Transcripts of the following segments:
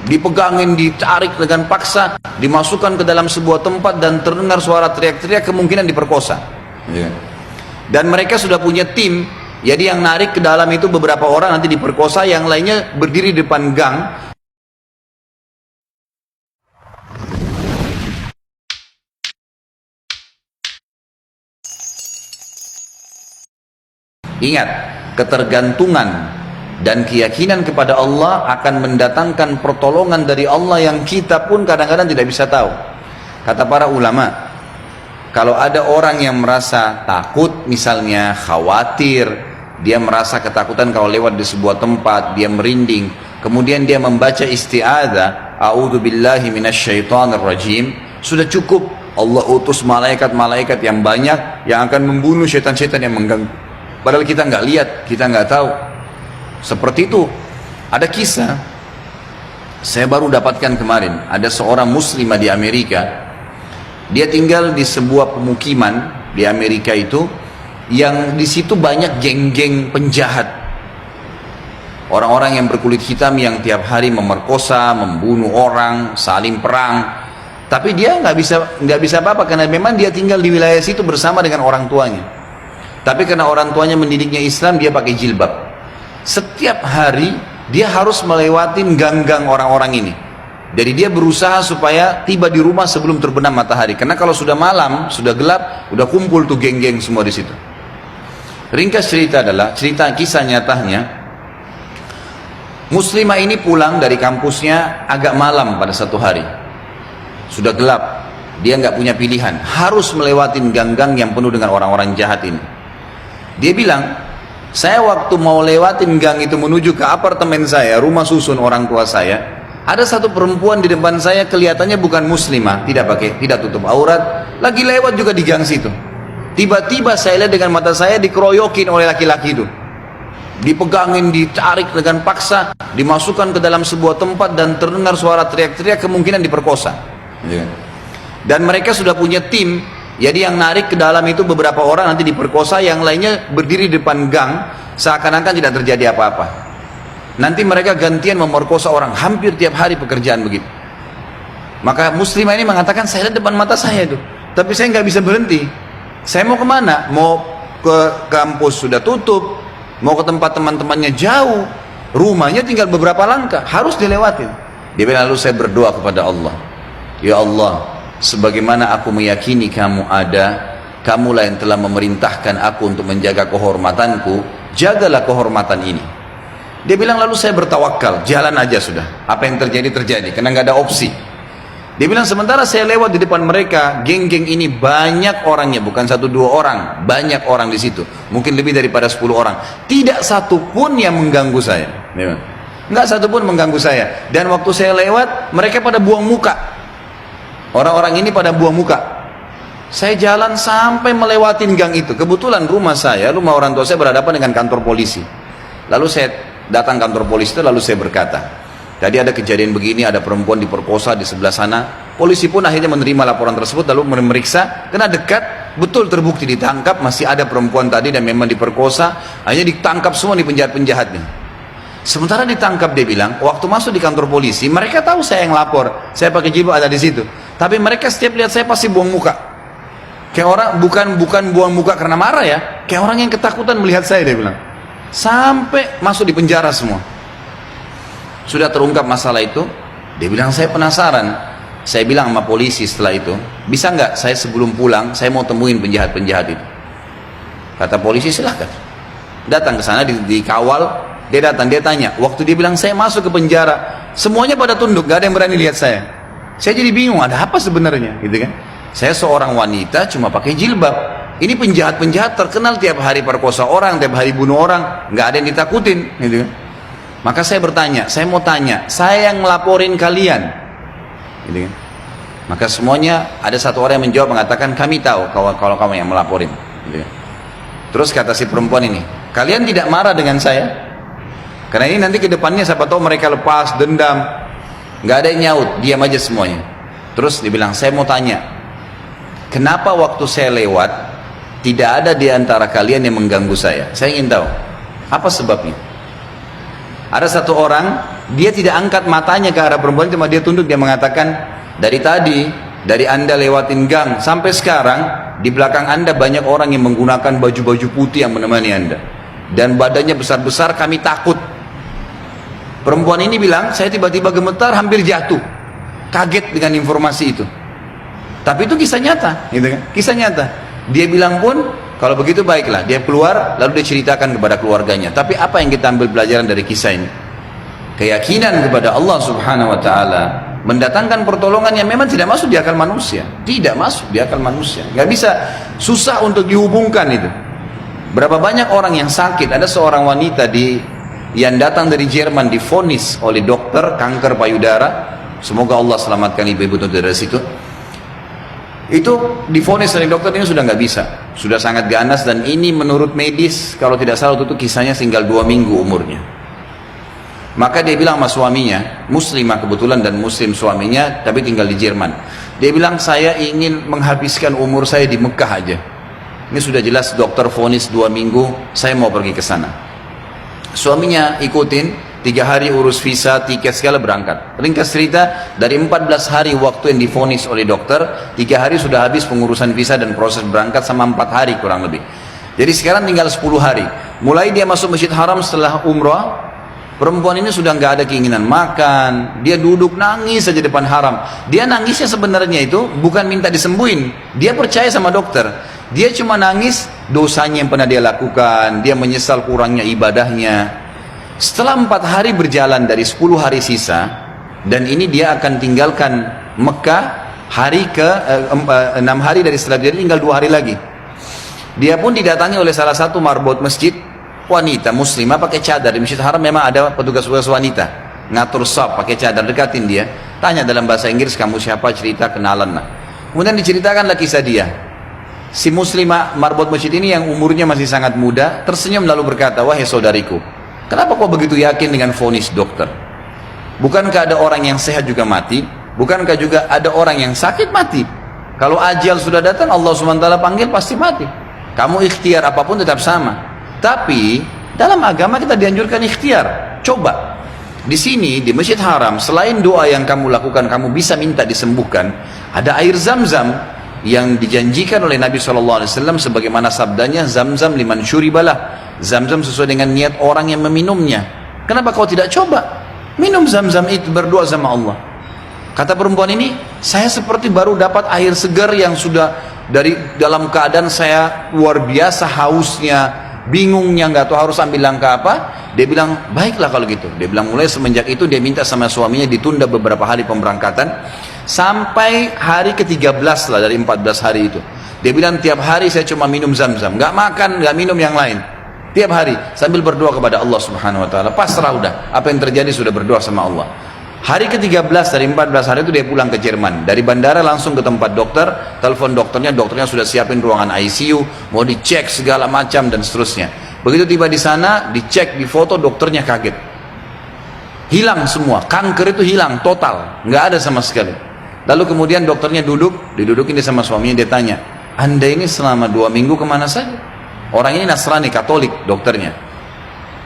dipegangin, ditarik dengan paksa, dimasukkan ke dalam sebuah tempat dan terdengar suara teriak-teriak, kemungkinan diperkosa. Dan mereka sudah punya tim, jadi yang narik ke dalam itu beberapa orang nanti diperkosa, yang lainnya berdiri di depan gang. Ingat, ketergantungan dan keyakinan kepada Allah akan mendatangkan pertolongan dari Allah yang kita pun kadang-kadang tidak bisa tahu. Kata para ulama, kalau ada orang yang merasa takut, misalnya khawatir, dia merasa ketakutan kalau lewat di sebuah tempat, dia merinding, kemudian dia membaca isti'adzah, a'udzubillahi minasyaitonirrajim, sudah cukup. Allah utus malaikat-malaikat yang banyak yang akan membunuh syaitan-syaitan yang mengganggu. Padahal kita nggak lihat, kita nggak tahu. Seperti itu. Ada kisah, saya baru dapatkan kemarin. Ada seorang muslimah di Amerika. Dia tinggal di sebuah pemukiman di Amerika itu, yang di situ banyak geng-geng penjahat. Orang-orang yang berkulit hitam yang tiap hari memerkosa, membunuh orang, saling perang. Tapi dia nggak bisa apa-apa karena memang dia tinggal di wilayah situ bersama dengan orang tuanya. Tapi karena orang tuanya mendidiknya Islam, dia pakai jilbab. Setiap hari dia harus melewatin gang-gang orang-orang ini. Jadi dia berusaha supaya tiba di rumah sebelum terbenam matahari. Karena kalau sudah malam, sudah gelap, udah kumpul tuh geng-geng semua di situ. Ringkas cerita adalah, cerita kisah nyatanya, muslimah ini pulang dari kampusnya agak malam pada satu hari. Sudah gelap, dia nggak punya pilihan, harus melewatin gang-gang yang penuh dengan orang-orang jahat ini. Dia bilang, saya waktu mau lewatin gang itu menuju ke apartemen saya, rumah susun orang tua saya, ada satu perempuan di depan saya, kelihatannya bukan muslimah, tidak tutup aurat, lagi lewat juga di gang situ. Tiba-tiba saya lihat dengan mata saya dikeroyokin oleh laki-laki itu, dipegangin, ditarik dengan paksa, dimasukkan ke dalam sebuah tempat dan terdengar suara teriak-teriak, kemungkinan diperkosa. Dan mereka sudah punya tim. Jadi yang narik ke dalam itu beberapa orang nanti diperkosa, yang lainnya berdiri di depan gang, seakan-akan tidak terjadi apa-apa. Nanti mereka gantian memerkosa orang, hampir tiap hari pekerjaan begitu. Maka muslimah ini mengatakan, saya lihat depan mata saya itu, tapi saya nggak bisa berhenti. Saya mau kemana? Mau ke kampus sudah tutup, mau ke tempat teman-temannya jauh, rumahnya tinggal beberapa langkah, harus dilewatin. Dia bilang, lalu saya berdoa kepada Allah, ya Allah, sebagaimana aku meyakini kamu ada, kamulah yang telah memerintahkan aku untuk menjaga kehormatanku, jagalah kehormatan ini. Dia bilang, lalu saya bertawakal, jalan aja sudah, apa yang terjadi terjadi, karena nggak ada opsi. Dia bilang, sementara saya lewat di depan mereka, geng-geng ini banyak orangnya, bukan 1-2 orang, banyak orang di situ, mungkin lebih daripada 10 orang, tidak satu pun yang mengganggu saya, nggak satu pun mengganggu saya. Dan waktu saya lewat, mereka pada buang muka. Orang-orang ini pada buang muka. Saya jalan sampai melewatin gang itu. Kebetulan rumah orang tua saya berhadapan dengan kantor polisi. Lalu saya datang kantor polisi itu, lalu saya berkata, tadi ada kejadian begini, ada perempuan diperkosa di sebelah sana. Polisi pun akhirnya menerima laporan tersebut, lalu memeriksa, karena dekat, betul terbukti ditangkap, masih ada perempuan tadi dan memang diperkosa, hanya ditangkap semua di penjahat-penjahatnya. Sementara ditangkap, dia bilang, waktu masuk di kantor polisi, mereka tahu saya yang lapor, saya pakai jilbab ada di situ. Tapi mereka setiap lihat saya pasti buang muka. Kayak orang, bukan buang muka karena marah ya, kayak orang yang ketakutan melihat saya, dia bilang. Sampai masuk di penjara semua. Sudah terungkap masalah itu, dia bilang, saya penasaran. Saya bilang sama polisi setelah itu, bisa nggak saya sebelum pulang, saya mau temuin penjahat-penjahat itu. Kata polisi, silahkan. Datang ke sana, dikawal. Dia datang, dia tanya, waktu dia bilang saya masuk ke penjara, semuanya pada tunduk, gak ada yang berani lihat saya. Saya jadi bingung, ada apa sebenarnya, gitu kan? Saya seorang wanita cuma pakai jilbab. Ini penjahat-penjahat terkenal tiap hari perkosa orang, tiap hari bunuh orang, nggak ada yang ditakutin, gitu kan? Maka saya bertanya, saya mau tanya, saya yang ngelaporin kalian, gitu kan? Maka semuanya ada satu orang yang menjawab mengatakan, kami tahu kalau kamu yang melaporin, gitu kan? Terus kata si perempuan ini, kalian tidak marah dengan saya? Karena ini nanti ke depannya siapa tahu mereka lepas dendam. Nggak ada yang nyaut, diam aja semuanya. Terus dia bilang, saya mau tanya, kenapa waktu saya lewat tidak ada di antara kalian yang mengganggu saya? Saya ingin tahu apa sebabnya. Ada satu orang dia tidak angkat matanya ke arah perempuan, cuma dia tunduk, dia mengatakan, dari tadi, dari Anda lewatin gang sampai sekarang, di belakang Anda banyak orang yang menggunakan baju-baju putih yang menemani Anda, dan badannya besar-besar, kami takut. Perempuan ini bilang, saya tiba-tiba gemetar, hampir jatuh, kaget dengan informasi itu. Tapi itu kisah nyata, gitu kan? Kisah nyata. Dia bilang pun, kalau begitu baiklah. Dia keluar, lalu dia ceritakan kepada keluarganya. Tapi apa yang kita ambil pelajaran dari kisah ini? Keyakinan kepada Allah Subhanahu Wa Taala mendatangkan pertolongan yang memang tidak masuk di akal manusia, tidak masuk di akal manusia. Nggak bisa, susah untuk dihubungkan itu. Berapa banyak orang yang sakit? Ada seorang wanita yang datang dari Jerman, divonis oleh dokter kanker payudara. Semoga Allah selamatkan ibu-ibu dari situ. Itu divonis oleh dokter, ini sudah nggak bisa, sudah sangat ganas, dan ini menurut medis kalau tidak salah itu kisahnya tinggal 2 minggu umurnya. Maka dia bilang sama suaminya, muslimah kebetulan dan muslim suaminya, tapi tinggal di Jerman. Dia bilang, saya ingin menghabiskan umur saya di Mekah aja. Ini sudah jelas dokter vonis 2 minggu, saya mau pergi ke sana. Suaminya ikutin, 3 hari urus visa, tiket segala, berangkat. Ringkas cerita, dari 14 hari waktu yang divonis oleh dokter, 3 hari sudah habis pengurusan visa dan proses berangkat, sama 4 hari kurang lebih. Jadi sekarang tinggal 10 hari. Mulai dia masuk Masjid Haram setelah umrah, perempuan ini sudah nggak ada keinginan makan, dia duduk nangis saja depan haram. Dia nangisnya sebenarnya itu bukan minta disembuhin, dia percaya sama dokter. Dia cuma nangis dosanya yang pernah dia lakukan, dia menyesal kurangnya ibadahnya. Setelah 4 hari berjalan dari 10 hari sisa, dan ini dia akan tinggalkan Mekah hari ke 6 hari dari setelah, dia tinggal 2 hari lagi. Dia pun didatangi oleh salah satu marbot masjid, wanita muslimah pakai cadar. Di Masjid Haram memang ada petugas-petugas wanita ngatur saf pakai cadar, dekatin dia, tanya dalam bahasa Inggris, kamu siapa, cerita, kenalan lah. Kemudian diceritakanlah kisah dia. Si muslimah marbot masjid ini yang umurnya masih sangat muda tersenyum lalu berkata, wahai saudariku, kenapa kau begitu yakin dengan vonis dokter? Bukankah ada orang yang sehat juga mati? Bukankah juga ada orang yang sakit mati? Kalau ajal sudah datang, Allah SWT panggil pasti mati. Kamu ikhtiar apapun tetap sama. Tapi dalam agama kita dianjurkan ikhtiar. Coba di sini di Masjid Haram, selain doa yang kamu lakukan, kamu bisa minta disembuhkan. Ada air Zam-Zam yang dijanjikan oleh Nabi SAW, sebagaimana sabdanya, Zam-Zam liman syuribalah. Zam-Zam sesuai dengan niat orang yang meminumnya. Kenapa kau tidak coba minum Zam-Zam itu, berdoa sama Allah? Kata perempuan ini, saya seperti baru dapat air segar yang sudah dari dalam keadaan saya luar biasa hausnya, bingungnya, nggak tahu harus ambil langkah apa. Dia bilang, baiklah kalau gitu. Dia bilang mulai semenjak itu dia minta sama suaminya ditunda beberapa hari pemberangkatan sampai hari ke-13 lah dari 14 hari itu. Dia bilang tiap hari saya cuma minum Zam-Zam, nggak makan, nggak minum yang lain. Tiap hari sambil berdoa kepada Allah Subhanahu Wa Taala. Pasrah udah, apa yang terjadi sudah berdoa sama Allah. Hari ke-13 dari 14 hari itu dia pulang ke Jerman. Dari bandara langsung ke tempat dokter, telepon dokternya sudah siapin ruangan ICU, mau dicek segala macam dan seterusnya. Begitu tiba di sana, dicek, di foto, dokternya kaget. Hilang semua, kanker itu hilang total, nggak ada sama sekali. Lalu kemudian dokternya didudukin dia sama suaminya, dia tanya, Anda ini selama 2 minggu kemana saja? Orang ini Nasrani, Katolik dokternya.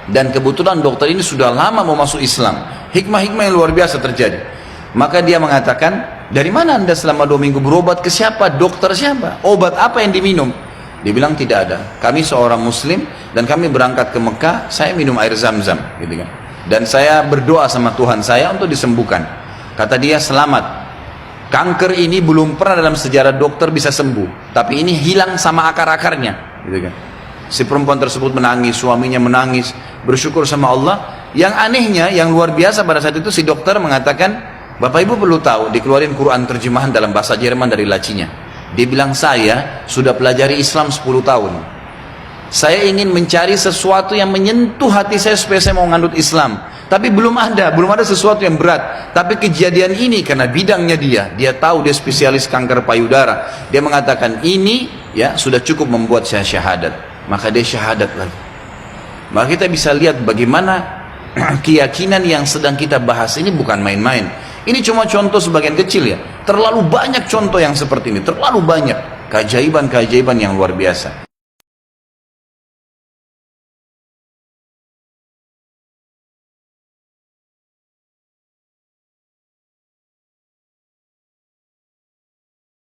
Dan kebetulan dokter ini sudah lama mau masuk Islam. Hikmah-hikmah yang luar biasa terjadi. Maka dia mengatakan, dari mana Anda selama 2 minggu, berobat ke siapa? Dokter siapa? Obat apa yang diminum? Dia bilang tidak ada. Kami seorang muslim dan kami berangkat ke Mekah, saya minum air Zam-Zam, gitu kan. Dan saya berdoa sama Tuhan saya untuk disembuhkan. Kata dia, selamat. Kanker ini belum pernah dalam sejarah dokter bisa sembuh, tapi ini hilang sama akar-akarnya, gitu kan. Si perempuan tersebut menangis, suaminya menangis, bersyukur sama Allah. Yang anehnya, yang luar biasa pada saat itu si dokter mengatakan, Bapak Ibu perlu tahu, dikeluarin Quran terjemahan dalam bahasa Jerman dari lacinya. Dia bilang, saya sudah pelajari Islam 10 tahun. Saya ingin mencari sesuatu yang menyentuh hati saya supaya saya mau nganut Islam. Tapi belum ada sesuatu yang berat. Tapi kejadian ini karena bidangnya dia tahu, dia spesialis kanker payudara. Dia mengatakan ini ya sudah cukup membuat saya syahadat. Maka dia syahadat lagi. Maka kita bisa lihat bagaimana keyakinan yang sedang kita bahas ini bukan main-main. Ini cuma contoh sebagian kecil ya. Terlalu banyak contoh yang seperti ini, terlalu banyak keajaiban-keajaiban yang luar biasa.